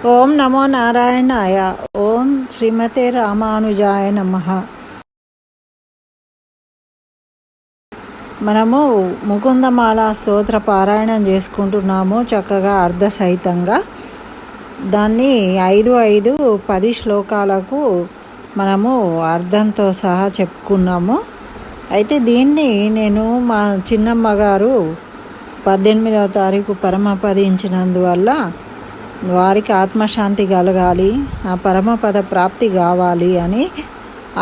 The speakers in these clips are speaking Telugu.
ఓం నమో నారాయణాయ. ఓం శ్రీమతే రామానుజాయ నమః. మనము ముకుందమాల స్తోత్ర పారాయణం చేసుకుంటున్నాము చక్కగా అర్ధసహితంగా. దాన్ని 5-10 శ్లోకాలకు మనము అర్థంతో సహా చెప్పుకున్నాము. అయితే దీన్ని నేను మా చిన్నమ్మ గారు 18వ తారీఖు పరమపదించినందువల్ల వారికి ఆత్మశాంతి కలగాలి, ఆ పరమపద ప్రాప్తి కావాలి అని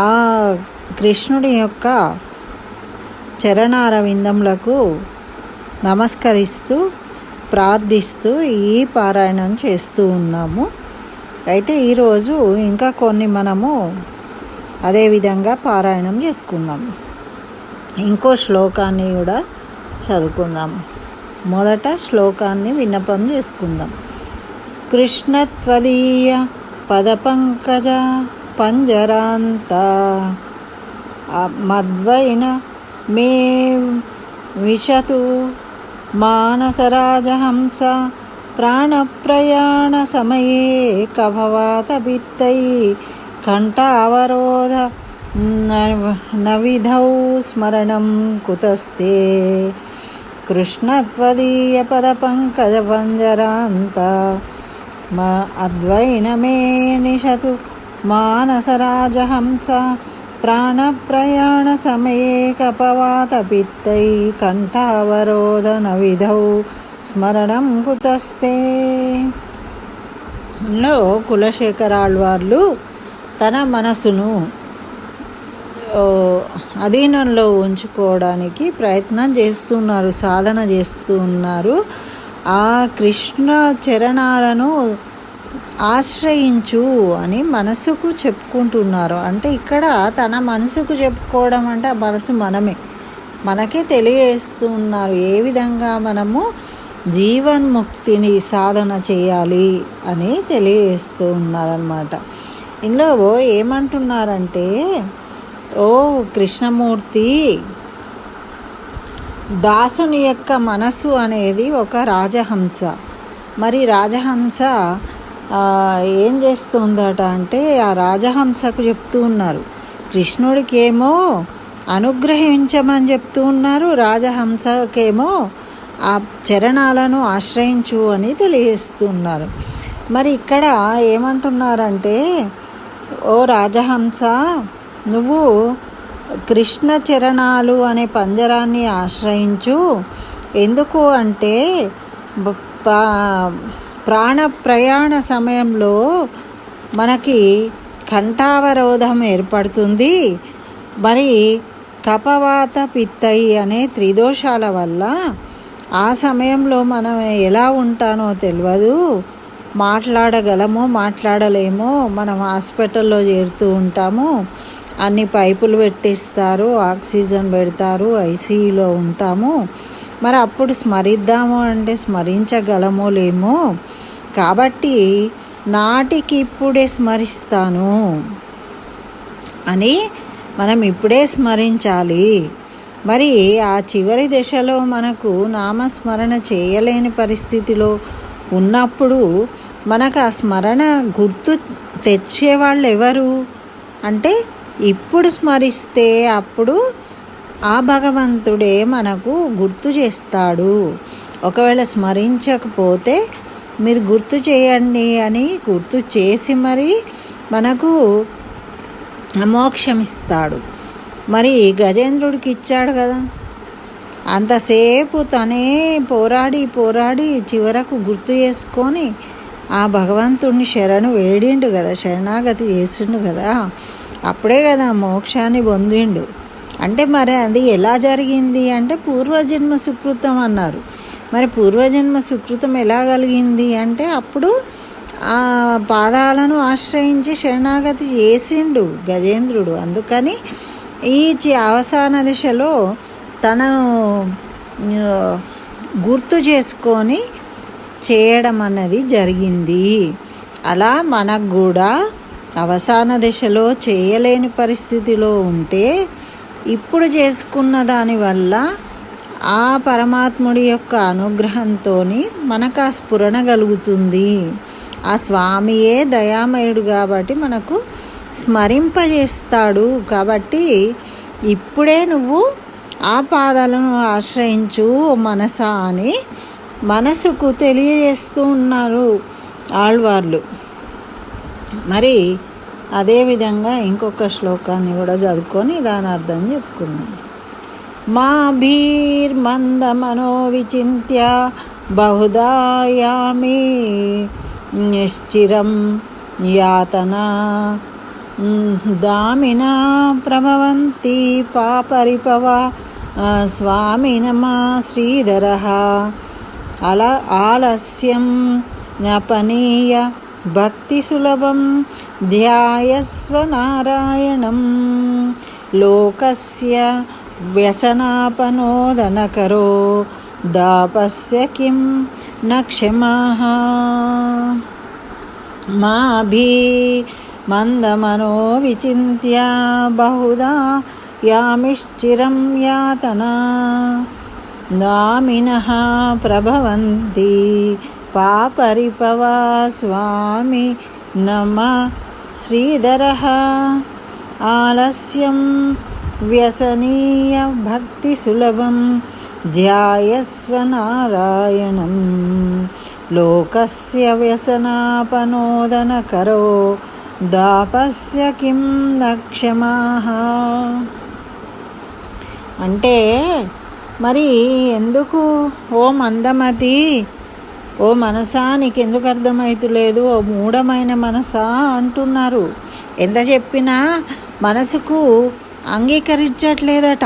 ఆ కృష్ణుడి యొక్క చరణారవిందములకు నమస్కరిస్తూ ప్రార్థిస్తూ ఈ పారాయణం చేస్తూ ఉన్నాము. అయితే ఈరోజు ఇంకా కొన్ని మనము అదేవిధంగా పారాయణం చేసుకుందాము. ఇంకో శ్లోకాన్ని కూడా చదువుకుందాము. మొదట శ్లోకాన్ని విన్నపం చేసుకుందాం. కృష్ణత్వదీయ పదపంకజ పంజరాంత మద్వైన మే విశతు మానసరాజహంస ప్రాణప్రయాణ సమయే కభవాత భిత్తై కంఠావరోధ నవిధౌ స్మరణం కుతస్తే. కృష్ణత్వదీయ పదపంకజ పంజరాంత అద్వైనమే నిశతు మానసరాజహంస ప్రాణప్రయాణ సమయే కపవాత పిత్తై కంఠావరోధ నవిధౌ స్మరణం కుతస్తే. కులశేఖరాళ్వార్లు తన మనసును అధీనంలో ఉంచుకోవడానికి ప్రయత్నం చేస్తున్నారు, సాధన చేస్తూ ఉన్నారు. ఆ కృష్ణ చరణాలను ఆశ్రయించు అని మనసుకు చెప్పుకుంటున్నారు. అంటే ఇక్కడ తన మనసుకు చెప్పుకోవడం అంటే ఆ మనసు మనకే తెలియజేస్తూ ఉన్నారు ఏ విధంగా మనము జీవన్ముక్తిని సాధన చేయాలి అని తెలియజేస్తూ ఉన్నారన్నమాట. ఇందులో ఏమంటున్నారంటే, ఓ కృష్ణమూర్తి, దాసుని యొక్క మనసు అనేది ఒక రాజహంస. మరి రాజహంస ఏం చేస్తుందట అంటే, ఆ రాజహంసకు చెప్తూ ఉన్నారు, కృష్ణుడికేమో అనుగ్రహించమని చెప్తూ ఉన్నారు, రాజహంసకేమో ఆ చరణాలను ఆశ్రయించు అని తెలియజేస్తున్నారు. మరి ఇక్కడ ఏమంటున్నారంటే, ఓ రాజహంస, నువ్వు కృష్ణ చరణాలు అనే పంజరాన్ని ఆశ్రయించు. ఎందుకు అంటే ప్రాణ ప్రయాణ సమయంలో మనకి కంఠావరోధం ఏర్పడుతుంది. మరి కపవాత పిత్తై అనే త్రిదోషాల వల్ల ఆ సమయంలో మనం ఎలా ఉంటానో తెలియదు, మాట్లాడగలమో మాట్లాడలేమో. మనం హాస్పిటల్లో చేరుతూ ఉంటాము, అన్ని పైపులు పెట్టిస్తారు, ఆక్సిజన్ పెడతారు, ఐసీయూలో ఉంటాము. మరి అప్పుడు స్మరిద్దాము అంటే స్మరించగలమో లేమో. కాబట్టి నాటికి ఇప్పుడే స్మరిస్తాను అని మనం ఇప్పుడే స్మరించాలి. మరి ఆ చివరి దశలో మనకు నామస్మరణ చేయలేని పరిస్థితిలో ఉన్నప్పుడు మనకు ఆ స్మరణ గుర్తు తెచ్చేవాళ్ళు ఎవరు అంటే, ఇప్పుడు స్మరిస్తే అప్పుడు ఆ భగవంతుడే మనకు గుర్తు చేస్తాడు. ఒకవేళ స్మరించకపోతే మీరు గుర్తు చేయండి అని గుర్తు చేసి మరి మనకు మోక్షం ఇస్తాడు. మరి గజేంద్రుడికి ఇచ్చాడు కదా, అంతసేపు తనే పోరాడి చివరకు గుర్తు చేసుకొని ఆ భగవంతుడిని శరణు వేడిండు కదా, శరణాగతి చేసిండు కదా, అప్పుడే కదా మోక్షాన్ని పొందిండు. అంటే మరి అది ఎలా జరిగింది అంటే పూర్వజన్మ సుకృతం అన్నారు. మరి పూర్వజన్మ సుకృతం ఎలా కలిగింది అంటే, అప్పుడు ఆ పాదాలను ఆశ్రయించి శరణాగతి చేసిండు గజేంద్రుడు. అందుకని ఈ అవసాన దిశలో తనను గుర్తు చేసుకొని చేయడం అన్నది జరిగింది. అలా మనకు కూడా అవసాన దశలో చేయలేని పరిస్థితిలో ఉంటే ఇప్పుడు చేసుకున్న దానివల్ల ఆ పరమాత్ముడి యొక్క అనుగ్రహంతో మనకు ఆ స్ఫురణ కలుగుతుంది. ఆ స్వామియే దయామయుడు కాబట్టి మనకు స్మరింపజేస్తాడు. కాబట్టి ఇప్పుడే నువ్వు ఆ పాదాలను ఆశ్రయించు మనసా అని మనసుకు తెలియజేస్తూ ఉన్నారు ఆళ్వార్లు. మరి అదేవిధంగా ఇంకొక శ్లోకాన్ని కూడా చదువుకొని దాని అర్థం చెప్పుకుందాం. మాభిర్మందమనో విచింత్య బహుదా యామి నిశ్చిరం యాతనా దామినా ప్రభవంతి పాపరిపవ స్వామినమా శ్రీధరః ఆలస్యం జ్ఞాపనీయ భక్తి సులభం ధ్యాయస్వ నారాయణం లోకస్య వ్యసనాపనోదనకరో దాపస్య కిం న క్షమాః మాభి మందమనో విచింత్య బహుదా యామిశ్చిరం యాతనా దామినః ప్రభవంతి పాపరిపవా స్వామి నమ శ్రీధరః ఆలస్యం వ్యసనీయ భక్తి సులభం ధ్యాయస్వ నారాయణం లోకస్య వ్యసనాపనోదనకరో దాపస్య కిం న క్షమాః. అంటే మరి ఎందుకు ఓ మందమతి, ఓ మనసా నీకెందుకు అర్థమవుతలేదు, ఓ మూఢమైన మనసా అంటున్నారు. ఎంత చెప్పినా మనసుకు అంగీకరించట్లేదట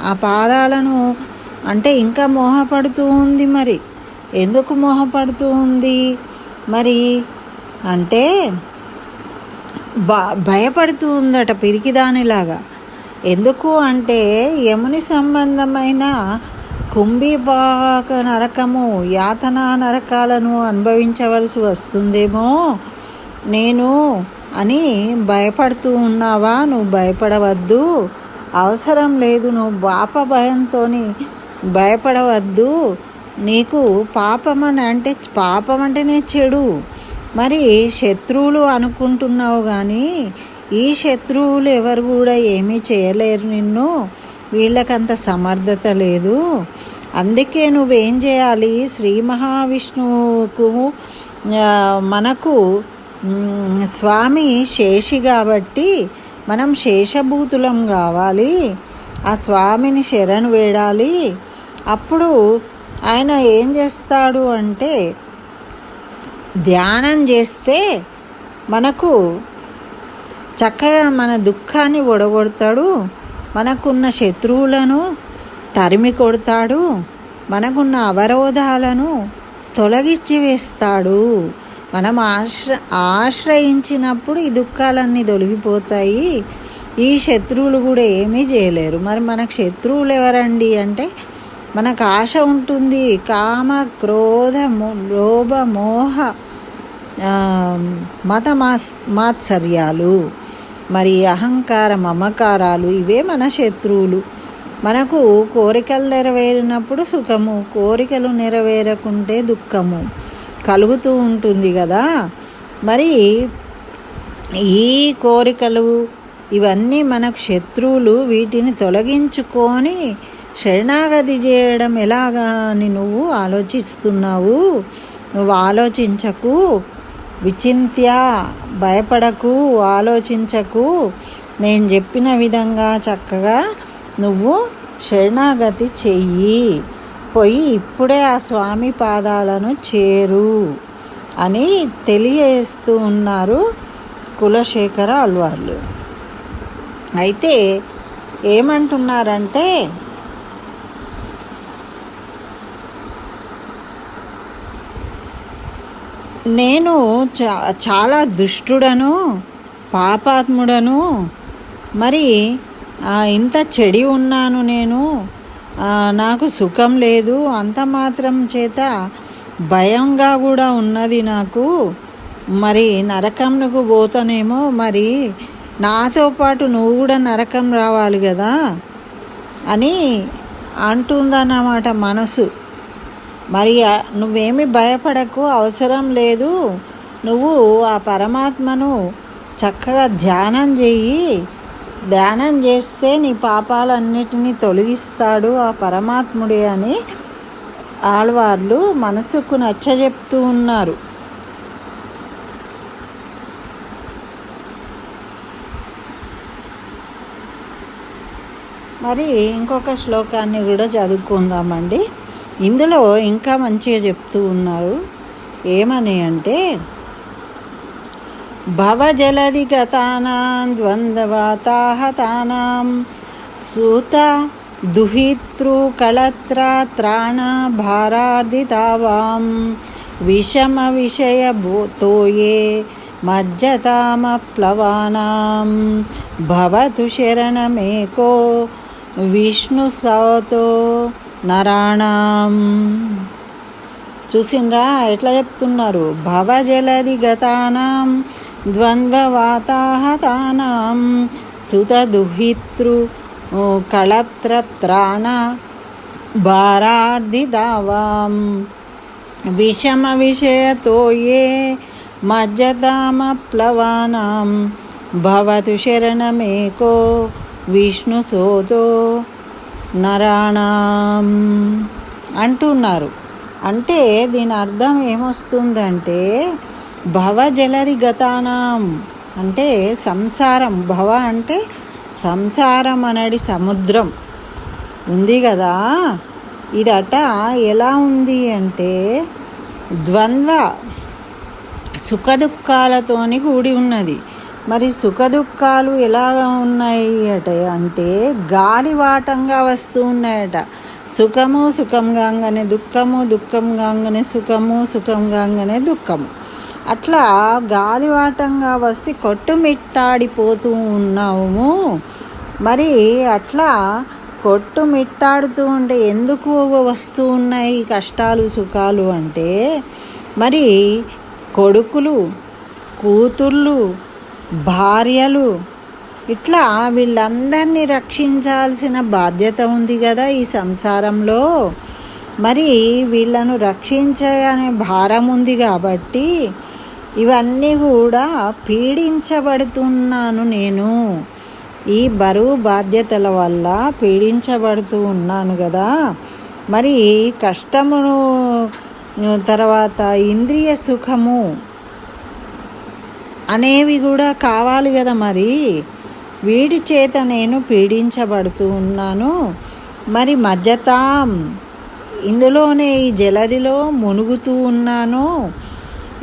ఆ పాదాలను. అంటే ఇంకా మోహపడుతూ ఉంది. మరి ఎందుకు మోహపడుతూ ఉంది మరి అంటే భయపడుతూ ఉందట పిరికిదానిలాగా. ఎందుకు అంటే యముని సంబంధమైన కుంభీపాక నరకము, యాతనా నరకాలను అనుభవించవలసి వస్తుందేమో నేను అని భయపడుతూ ఉన్నావా? నువ్వు భయపడవద్దు, అవసరం లేదు. నువ్వు పాప భయంతో భయపడవద్దు. నీకు పాపం అంటేనే చెడు. మరి శత్రువులు అనుకుంటున్నావు కానీ ఈ శత్రువులు ఎవరు కూడా ఏమీ చేయలేరు నిన్ను. వీళ్ళకంత సమర్థత లేదు. అందుకే నువ్వేం చేయాలి, శ్రీ మహావిష్ణువుకు మనకు స్వామి శేషి కాబట్టి మనం శేషభూతులం కావాలి. ఆ స్వామిని శరణు వేడాలి. అప్పుడు ఆయన ఏం చేస్తాడు అంటే ధ్యానం చేస్తే మనకు చక్కగా మన దుఃఖాన్ని ఒడగొడతాడు, మనకున్న శత్రువులను తరిమి కొడతాడు, మనకున్న అవరోధాలను తొలగించి వేస్తాడు. మనం ఆశ్రయించినప్పుడు ఈ దుఃఖాలన్నీ తొలగిపోతాయి. ఈ శత్రువులు కూడా ఏమీ చేయలేరు. మరి మనకు శత్రువులు ఎవరండి అంటే మనకు ఆశ ఉంటుంది. కామ క్రోధ లోభ మోహ మాత్సర్యాలు, మరి అహంకార మమకారాలు, ఇవే మన శత్రువులు. మనకు కోరికలు నెరవేరినప్పుడు సుఖము, కోరికలు నెరవేరకుంటే దుఃఖము కలుగుతూ ఉంటుంది కదా. మరి ఈ కోరికలు ఇవన్నీ మనకు శత్రువులు. వీటిని తొలగించుకొని శరణాగతి చేయడం ఎలాగా అని నువ్వు ఆలోచిస్తున్నావు. నువ్వు ఆలోచించకు, విచింత్య భయపడకు, ఆలోచించకు. నేను చెప్పిన విధంగా చక్కగా నువ్వు శరణాగతి చెయ్యి, పోయి ఇప్పుడే ఆ స్వామి పాదాలను చేరు అని తెలియజేస్తూ ఉన్నారు కులశేఖర ఆళ్వార్లు. అయితే ఏమంటున్నారంటే నేను చాలా దుష్టుడను, పాపాత్ముడను, మరి ఇంత చెడి ఉన్నాను నేను, నాకు సుఖం లేదు, అంత మాత్రం చేత భయంగా కూడా ఉన్నది నాకు. మరి నరకంకు పోతానేమో, మరి నాతో పాటు నువ్వు కూడా నరకం రావాలి కదా అని అంటుందన్నమాట మనసు. మరి నువ్వేమి భయపడకు, అవసరం లేదు. నువ్వు ఆ పరమాత్మను చక్కగా ధ్యానం చెయ్యి. ధ్యానం చేస్తే నీ పాపాలన్నిటినీ తొలగిస్తాడు ఆ పరమాత్ముడే అని ఆళ్వార్లు మనసుకు నచ్చజెప్తూ ఉన్నారు. మరి ఇంకొక శ్లోకాన్ని కూడా చదువుకుందామండి. ఇందులో ఇంకా మంచిగా చెప్తూ ఉన్నారు. ఏమని అంటే, భవజలధి గతానాం ద్వంద్వవాతాహతానాం సూత దుహితృ కళత్ర త్రాణ భారార్దితావాం విషమ విషయ తోయే మజ్జతామప్లవానాం భవతు శరణమేకో విష్ణు సవతో నరాణాం. చూసిండ్రా ఎట్లా చెప్తున్నారు? భవజలధి గతానాం ద్వంద్వవాతాహతానాం సుతదుహితృ కళత్రత్రాణ భారార్దితావాం విషమ విషయతోయే మజ్జతామప్లవానాం భవతు శరణమేకో విష్ణు సోతో నరాణాం అంటున్నారు. అంటే దీని అర్థం ఏమొస్తుందంటే, భవజలధి గతానాం అంటే సంసారం. భవ అంటే సంసారం అనేది సముద్రం ఉంది కదా, ఇదట ఎలా ఉంది అంటే ద్వంద్వ సుఖదుఖాలతోని కూడి ఉన్నది. మరి సుఖదుఖాలు ఎలా ఉన్నాయి అంటే గాలివాటంగా వస్తూ ఉన్నాయట. సుఖము సుఖం కాగానే దుఃఖము, దుఃఖం కాగానే సుఖము, సుఖం కాగానే దుఃఖము. అట్లా గాలివాటంగా వస్తే కొట్టుమిట్టాడిపోతూ ఉన్నాము. మరి అట్లా కొట్టుమిట్టాడుతూ ఉంటే ఎందుకు వస్తూ ఉన్నాయి కష్టాలు సుఖాలు అంటే, మరి కొడుకులు, కూతుర్లు, భార్యలు ఇట్లా వీళ్ళందరినీ రక్షించాల్సిన బాధ్యత ఉంది కదా ఈ సంసారంలో. మరి వీళ్ళను రక్షించే అనే భారం ఉంది కాబట్టి ఇవన్నీ కూడా పీడించబడుతున్నాను నేను. ఈ బరువు బాధ్యతల వల్ల పీడించబడుతూ ఉన్నాను కదా. మరి కష్టమును తర్వాత ఇంద్రియ సుఖము అనేవి కూడా కావాలి కదా. మరి వీటి చేత నేను పీడించబడుతూ ఉన్నాను. మరి మజ్జతాం ఇందులోనే ఈ జలధిలో మునుగుతూ ఉన్నాను.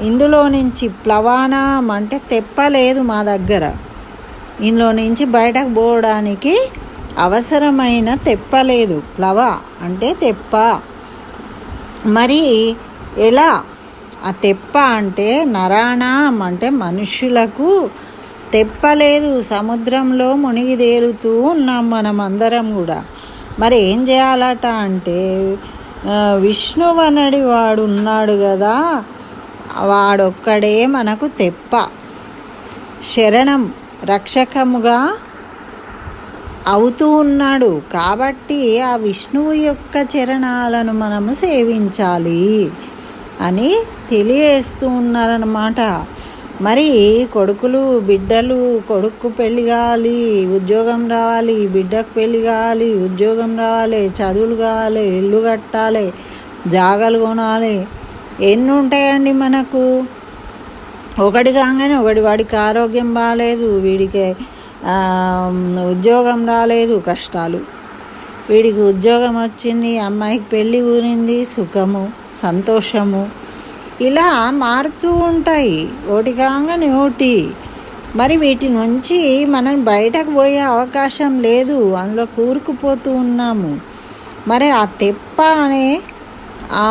ఇందులో నుంచి ప్లవానాం అంటే తెప్పలేదు మా దగ్గర. ఇందులో నుంచి బయటకు పోవడానికి అవసరమైన తెప్పలేదు. ప్లవ అంటే తెప్ప. మరి ఎలా ఆ తెప్ప అంటే నరాణం అంటే మనుషులకు తెప్పలేదు. సముద్రంలో మునిగి తేలుతూ ఉన్నాం మనం అందరం కూడా. మరి ఏం చేయాలట అంటే విష్ణువు అనడి వాడు ఉన్నాడు కదా, వాడొక్కడే మనకు తెప్ప, శరణం రక్షకముగా అవుతూ ఉన్నాడు. కాబట్టి ఆ విష్ణువు యొక్క చరణాలను మనము సేవించాలి అని తెలియజేస్తూ ఉన్నారన్నమాట. మరి కొడుకులు, బిడ్డలు, కొడుకు పెళ్ళి కావాలి, ఉద్యోగం రావాలి, బిడ్డకు పెళ్ళి కావాలి, ఉద్యోగం రావాలి, చదువులు కావాలి, ఇల్లు కట్టాలి, జాగాలు కొనాలి, ఎన్ని ఉంటాయండి మనకు. ఒకటి కాగానే ఒకటి, వాడికి ఆరోగ్యం బాగాలేదు, వీడికి ఉద్యోగం రాలేదు, కష్టాలు. వీడికి ఉద్యోగం వచ్చింది, అమ్మాయికి పెళ్ళి ఊరింది, సుఖము సంతోషము ఇలా మారుతూ ఉంటాయి ఒకటి కాగానే ఒకటి. మరి వీటి నుంచి మనం బయటకు పోయే అవకాశం లేదు, అందులో కూరుకుపోతూ ఉన్నాము. మరి ఆ తెప్ప అనే ఆ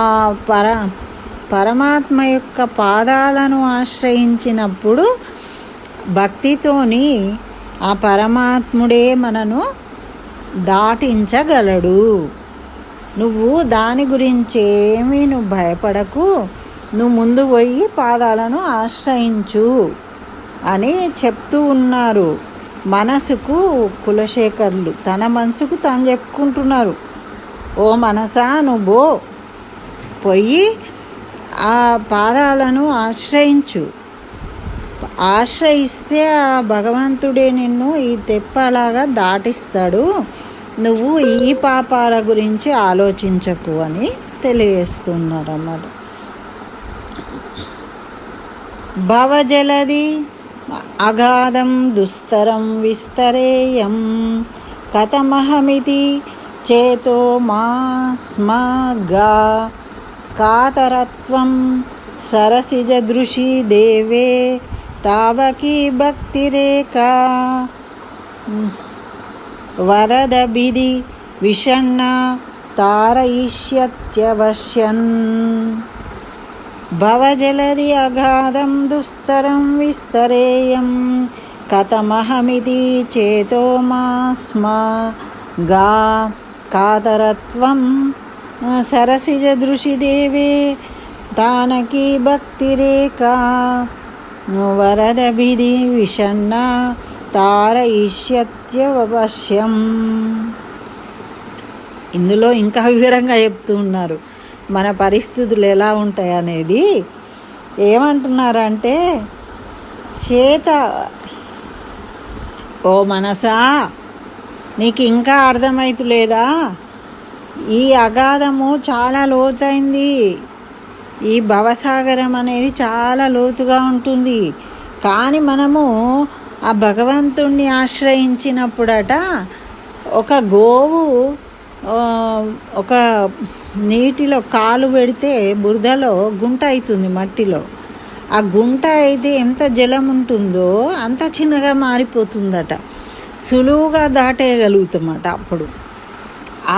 పరమాత్మ యొక్క పాదాలను ఆశ్రయించినప్పుడు భక్తితోని ఆ పరమాత్ముడే మనను దాటించగలడు. నువ్వు దాని గురించి ఏమీ నువ్వు భయపడకు, నువ్వు ముందు పోయి పాదాలను ఆశ్రయించు అని చెప్తూ ఉన్నారు. మనసుకు కులశేఖరులు తన మనసుకు తాను చెప్పుకుంటున్నారు. ఓ మనసా నువ్వు పోయి ఆ పాదాలను ఆశ్రయిస్తే ఆ భగవంతుడే నిన్ను ఈ తెప్పలాగా దాటిస్తాడు. నువ్వు ఈ పాపాల గురించి ఆలోచించకు అని తెలియజేస్తున్నారు అన్నమాట. భవజలది అగాధం దుస్తరం విస్తరేయం కథమహమితి చేతో మా స్మగా కాతరత్వం సరసిజదృశి దేవే తావకీ భక్తిరేకా వరదభిది విషణ్ణ తారయిష్యత్యవశ్యన్. భవజలది అగాధం దుస్తరం విస్తరేయం కథమహమితి చేతో మా స్మగా కాతరత్వం సరసిజదృశి దేవే తానకీ భక్తిరేకా వరదభిది విషణ్ణ తారయిష్యత్యవశ్యం. ఇందులో ఇంకా వివరంగా చెప్తూ ఉన్నారు మన పరిస్థితులు ఎలా ఉంటాయి అనేది. ఏమంటున్నారంటే, చేత ఓ మనసా నీకు ఇంకా అర్థమవుతలేదా, ఈ అగాధము చాలా లోతైంది, ఈ భవసాగరం అనేది చాలా లోతుగా ఉంటుంది. కానీ మనము ఆ భగవంతుణ్ణి ఆశ్రయించినప్పుడట ఒక గోవు ఒక నీటిలో కాలు పెడితే బురదలో గుంట అవుతుంది, మట్టిలో. ఆ గుంట అయితే ఎంత జలం ఉంటుందో అంత చిన్నగా మారిపోతుందట, సులువుగా దాటేయగలుగుతామట. అప్పుడు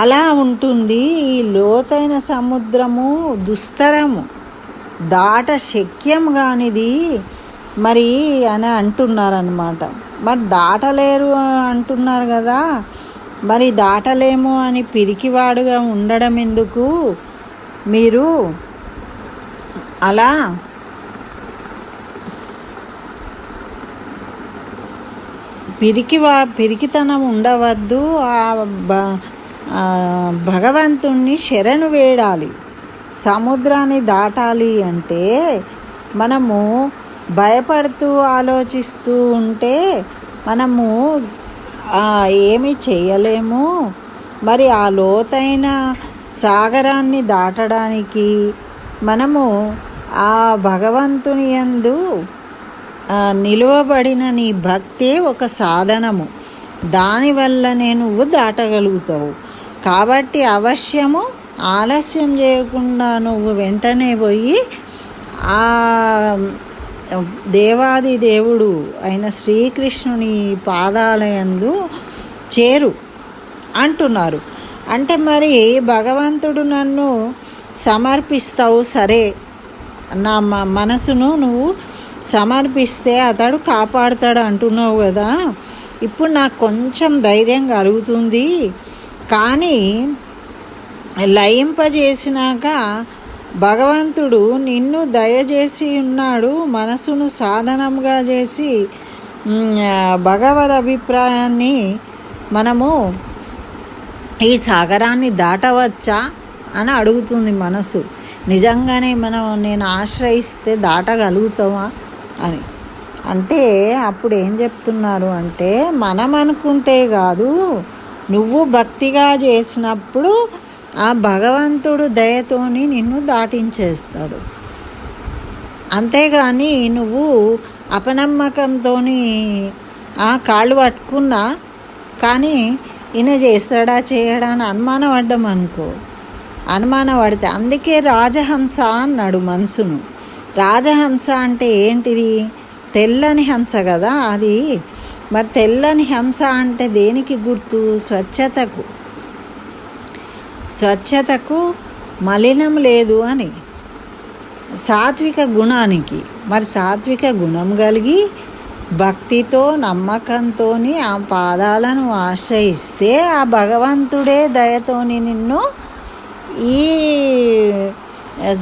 అలా ఉంటుంది ఈ లోతైన సముద్రము, దుస్తరము, దాట శక్యం కానిది మరి అని అంటున్నారన్నమాట. మరి దాటలేరు అంటున్నారు కదా, మరి దాటలేము అని పిరికివాడుగా ఉండడం ఎందుకు? మీరు అలా పిరికితనం ఉండవద్దు. భగవంతుణ్ణి శరణు వేడాలి. సముద్రాన్ని దాటాలి అంటే మనము భయపడుతూ ఆలోచిస్తూ ఉంటే మనము ఏమి చేయలేము. మరి ఆ లోతైన సాగరాన్ని దాటడానికి మనము ఆ భగవంతుని యందు నిలువబడిన నీ భక్తే ఒక సాధనము, దానివల్లనే నువ్వు దాటగలుగుతావు. కాబట్టి అవశ్యము ఆలస్యం చేయకుండా నువ్వు వెంటనే పోయి ఆ దేవాది దేవుడు అయిన శ్రీకృష్ణుని పాదాలయందు చేరు అంటున్నారు. అంటే మరి భగవంతుడు నన్ను సమర్పిస్తావు, సరే, నా మనసును నువ్వు సమర్పిస్తే అతడు కాపాడుతాడు అంటున్నావు కదా. ఇప్పుడు నాకు కొంచెం ధైర్యం కలుగుతుంది. కానీ లయింపజేసినాక భగవంతుడు నిన్ను దయచేసి ఉన్నాడు, మనసును సాధనంగా చేసి భగవద్ అభిప్రాయాన్ని మనము ఈ సాగరాన్ని దాటవచ్చా అని అడుగుతుంది మనసు. నిజంగానే నేను ఆశ్రయిస్తే దాటగలుగుతామా అని అంటే అప్పుడు ఏం చెప్తున్నారు అంటే, మనం అనుకుంటే కాదు, నువ్వు భక్తిగా చేసినప్పుడు ఆ భగవంతుడు దయతోని నిన్ను దాటించేస్తాడు. అంతేగాని నువ్వు అపనమ్మకంతో కాళ్ళు పట్టుకున్నా కానీ ఈయన చేస్తాడా చేయడా అని అనుమానపడ్డం అనుకో, అనుమానపడితే, అందుకే రాజహంస అన్నాడు మనసును. రాజహంస అంటే ఏంటిది? తెల్లని హంస కదా అది. మరి తెల్లని హంస అంటే దేనికి గుర్తు? స్వచ్ఛతకు మలినం లేదు అని, సాత్విక గుణానికి. మరి సాత్విక గుణం కలిగి భక్తితో నమ్మకంతో ఆ పాదాలను ఆశ్రయిస్తే ఆ భగవంతుడే దయతోని నిన్ను ఈ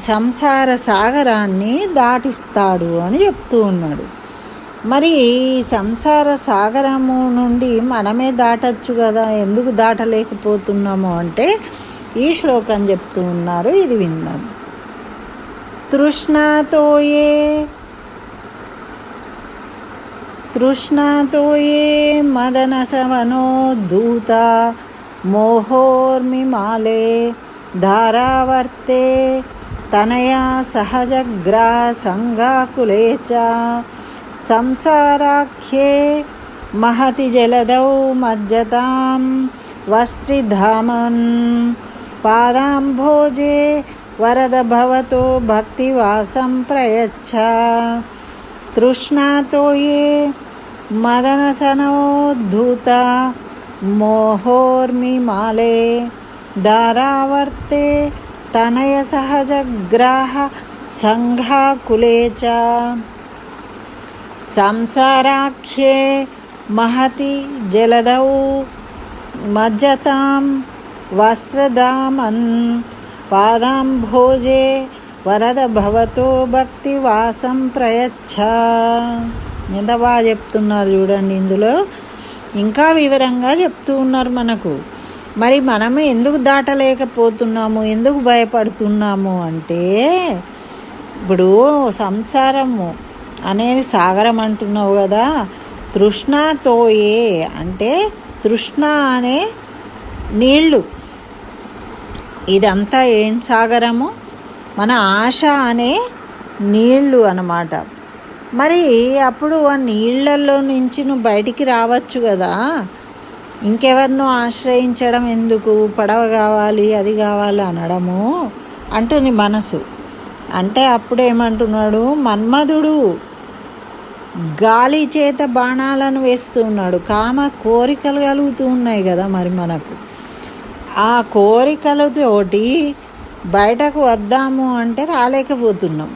సంసార సాగరాన్ని దాటిస్తాడు అని చెప్తూ ఉన్నాడు. మరి సంసార సాగరము నుండి మనమే దాటచ్చు కదా, ఎందుకు దాటలేకపోతున్నాము అంటే ఈ శ్లోకం చెప్తూ ఉన్నారు. ఇది విందాం. తృష్ణాతోయే మదనసవనోద్ధూత మోహోర్మిమాలే ధారావర్తే తనయా సహజగ్రాహ సంగాకులే చ సంసారాఖ్యే మహతి జలదౌ మజ్జతాం వస్త్రిధామన్ పాదాంభోజే వరద భవతో భక్తివాసం ప్రయచ్చ తృష్ణాతోయే మదనసనోద్ధూత మోహోర్మిమాలే ధారావర్తే తనయ సహజగ్రాహ సంఘాకులే చ సంసారాఖ్యే మహతి జలదౌ మజ్జతాం వస్త్రధామన్ పాదాంభోజే వరద భవతో భక్తివాసం ప్రయచ్చ. ఎంత బాగా చెప్తున్నారు చూడండి. ఇందులో ఇంకా వివరంగా చెప్తూ ఉన్నారు మనకు. మరి మనము ఎందుకు దాటలేకపోతున్నాము, ఎందుకు భయపడుతున్నాము అంటే, ఇప్పుడు సంసారము అనేది సాగరం అంటున్నావు కదా, తృష్ణతోయే అంటే తృష్ణ అనే నీళ్ళు, ఇదంతా ఏం సాగరము, మన ఆశ అనే నీళ్ళు అన్నమాట. మరి అప్పుడు ఆ నీళ్ళల్లో నుంచి నువ్వు బయటికి రావచ్చు కదా, ఇంకెవరినో ఆశ్రయించడం ఎందుకు, పడవ కావాలి అది కావాలి అనడము అంటుంది మనసు. అంటే అప్పుడు ఏమంటున్నాడు, మన్మధుడు గాలి చేత బాణాలను వేస్తూ ఉన్నాడు. కామ కోరికలు కలుగుతూ ఉన్నాయి కదా మరి మనకు. ఆ కోరికలతోటి బయటకు వద్దాము అంటే రాలేకపోతున్నాం.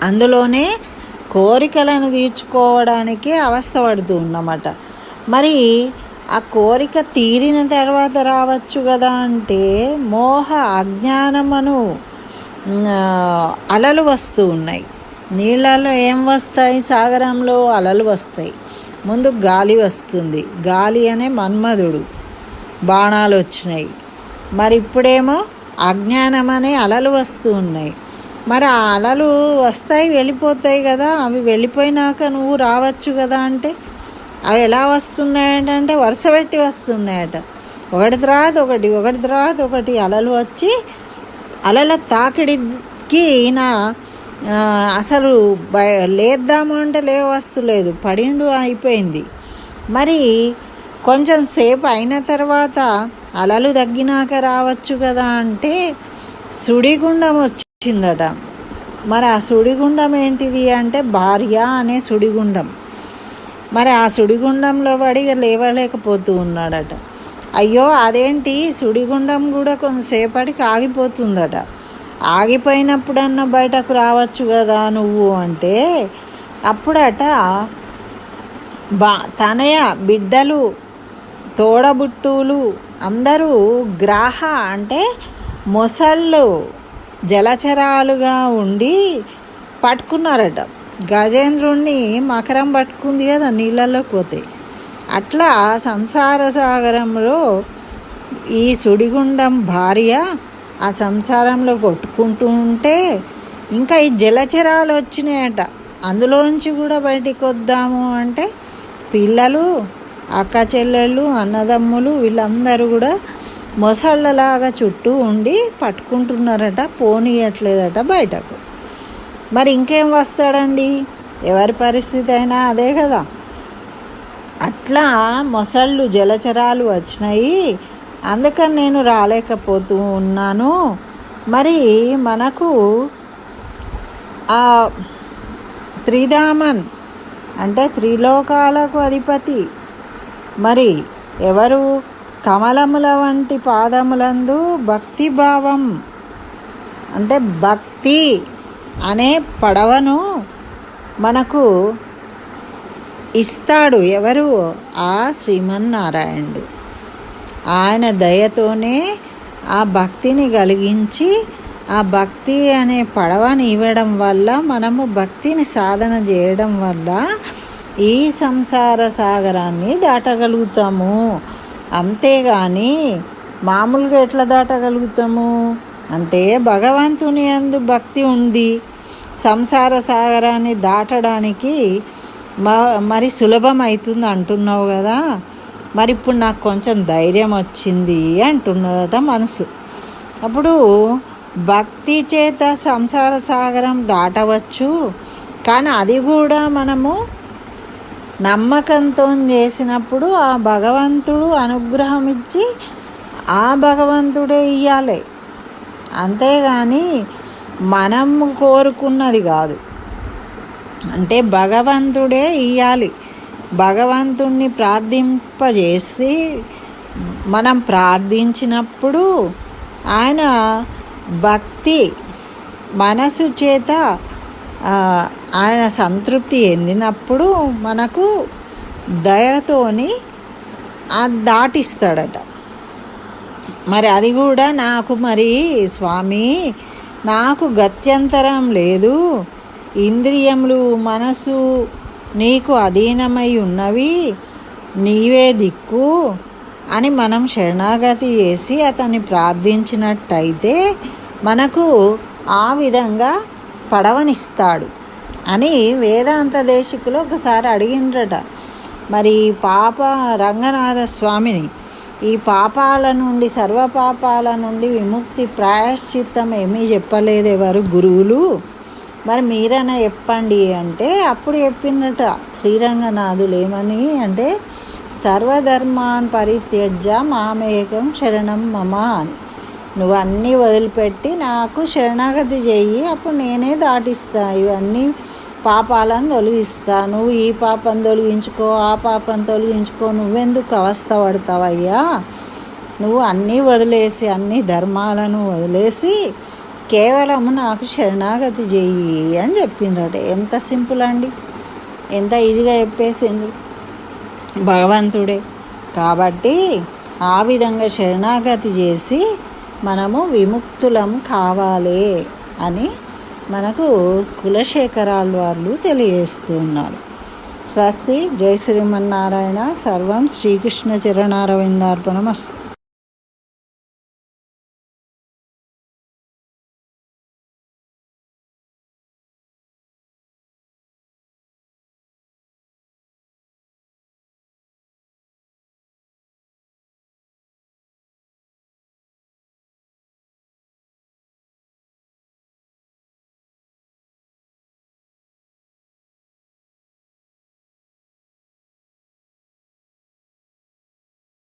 అందులోనే కోరికలను తీర్చుకోవడానికి అవస్థ పడుతూ ఉన్నమాట. మరి ఆ కోరిక తీరిన తర్వాత రావచ్చు కదా అంటే, మోహ అజ్ఞానమను అలలు వస్తూ ఉన్నాయి. నీళ్ళలో ఏం వస్తాయి, సాగరంలో అలలు వస్తాయి. ముందు గాలి వస్తుంది, గాలి అనే మన్మధుడు, బాణాలు వచ్చినాయి. మరి ఇప్పుడేమో అజ్ఞానం అనే అలలు వస్తూ ఉన్నాయి. మరి ఆ అలలు వస్తాయి వెళ్ళిపోతాయి కదా, అవి వెళ్ళిపోయినాక నువ్వు రావచ్చు కదా అంటే, అవి ఎలా వస్తున్నాయంటే వరుస పెట్టి వస్తున్నాయట. ఒకటి తర్వాత ఒకటి, ఒకటి తర్వాత ఒకటి అలలు వచ్చి అలల తాకిడికి నా అసలు లేద్దాము అంటే లేవస్తలేదు, పడిండు అయిపోయింది. మరి కొంచెం సేపు అయిన తర్వాత అలలు తగ్గినాక రావచ్చు కదా అంటే సుడిగుండం వచ్చిందట. మరి ఆ సుడిగుండం ఏంటిది అంటే భార్య అనే సుడిగుండం. మరి ఆ సుడిగుండంలో పడి లేవలేకపోతూ ఉన్నాడట. అయ్యో అదేంటి, సుడిగుండం కూడా కొంతసేపటికి ఆగిపోతుందట. ఆగిపోయినప్పుడన్నా బయటకు రావచ్చు కదా నువ్వు అంటే, అప్పుడట తనయ బిడ్డలు తోడబుట్టులు అందరూ గ్రాహ అంటే మొసళ్ళు జలచరాలుగా ఉండి పట్టుకున్నారట. గజేంద్రుణ్ణి మకరం పట్టుకుంది కదా నీళ్ళలోకి పోతే, అట్లా సంసార సాగరంలో ఈ సుడిగుండం భార్య ఆ సంసారంలో కొట్టుకుంటూ ఉంటే ఇంకా ఈ జలచరాలు వచ్చినాయట. అందులోంచి కూడా బయటికి వద్దాము అంటే పిల్లలు, అక్క చెల్లెళ్ళు, అన్నదమ్ములు వీళ్ళందరూ కూడా మొసళ్ళలాగా చుట్టూ ఉండి పట్టుకుంటున్నారట, పోనీయట్లేదట బయటకు. మరి ఇంకేం వస్తాడండి, ఎవరి పరిస్థితి అయినా అదే కదా. అట్లా మొసళ్ళు జలచరాలు వచ్చినాయి, అందుకని నేను రాలేకపోతూ ఉన్నాను. మరి మనకు ఆ త్రిధామన్ అంటే త్రిలోకాలకు అధిపతి మరి ఎవరు, కమలముల వంటి పాదములందు భక్తిభావం అంటే భక్తి అనే పడవను మనకు ఇస్తాడు. ఎవరు, ఆ శ్రీమన్నారాయణుడు. ఆయన దయతోనే ఆ భక్తిని కలిగించి ఆ భక్తి అనే పడవని ఇవ్వడం వల్ల మనము భక్తిని సాధన చేయడం వల్ల ఈ సంసార సాగరాన్ని దాటగలుగుతాము. అంతేగాని మామూలుగా ఎట్లా దాటగలుగుతాము, అంటే భగవంతుని యందు భక్తి ఉంది, సంసార సాగరాన్ని దాటడానికి మరి సులభం అవుతుంది అంటున్నావు కదా, మరి ఇప్పుడు నాకు కొంచెం ధైర్యం వచ్చింది అంటున్నదట మనసు. అప్పుడు భక్తి చేత సంసార సాగరం దాటవచ్చు, కానీ అది కూడా మనము నమ్మకంతో చేసినప్పుడు ఆ భగవంతుడు అనుగ్రహం ఇచ్చి ఆ భగవంతుడే ఇవ్వాలి, అంతేగాని మనం కోరుకున్నది కాదు. అంటే భగవంతుడే ఇవ్వాలి. భగవంతుణ్ణి ప్రార్థింపజేసి మనం ప్రార్థించినప్పుడు ఆయన భక్తి మనసు చేత ఆయన సంతృప్తి చెందినప్పుడు మనకు దయతోని దాటిస్తాడట. మరి అది కూడా నాకు మరి స్వామి నాకు గత్యంతరం లేదు, ఇంద్రియములు మనసు నీకు అధీనమై ఉన్నవి, నీవే దిక్కు అని మనం శరణాగతి చేసి అతన్ని ప్రార్థించినట్టయితే మనకు ఆ విధంగా పడవనిస్తాడు అని వేదాంత దేశికులు ఒకసారి అడిగిండ్రట. మరి పాప రంగనాథ స్వామిని ఈ పాపాల నుండి సర్వపాపాల నుండి విముక్తి ప్రాయశ్చిత్తం ఏమీ చెప్పలేదు ఎవరు గురువులు, మరి మీరైనా చెప్పండి అంటే అప్పుడు చెప్పిందట శ్రీరంగనాథులు ఏమని అంటే సర్వధర్మాన్ పరిత్యజ్య మామేకం శరణం మమ అని. నువ్వు అన్నీ వదిలిపెట్టి నాకు శరణాగతి చెయ్యి, అప్పుడు నేనే దాటిస్తా, ఇవన్నీ పాపాలను తొలగిస్తా. నువ్వు ఈ పాపం తొలగించుకో ఆ పాపం తొలగించుకో, నువ్వెందుకు అవస్థ పడతావయ్యా, నువ్వు అన్నీ వదిలేసి అన్ని ధర్మాలను వదిలేసి కేవలము నాకు శరణాగతి చెయ్యి అని చెప్పిండ్రట. ఎంత సింపుల్ అండి, ఎంత ఈజీగా చెప్పేసిండ్రు భగవంతుడే. కాబట్టి ఆ విధంగా శరణాగతి చేసి మనము విముక్తులం కావాలి అని మనకు కులశేఖరాలు వాళ్ళు తెలియజేస్తున్నారు. స్వస్తి. జై శ్రీమన్నారాయణ. సర్వం శ్రీకృష్ణ చరణారవిందార్పణమస్తు.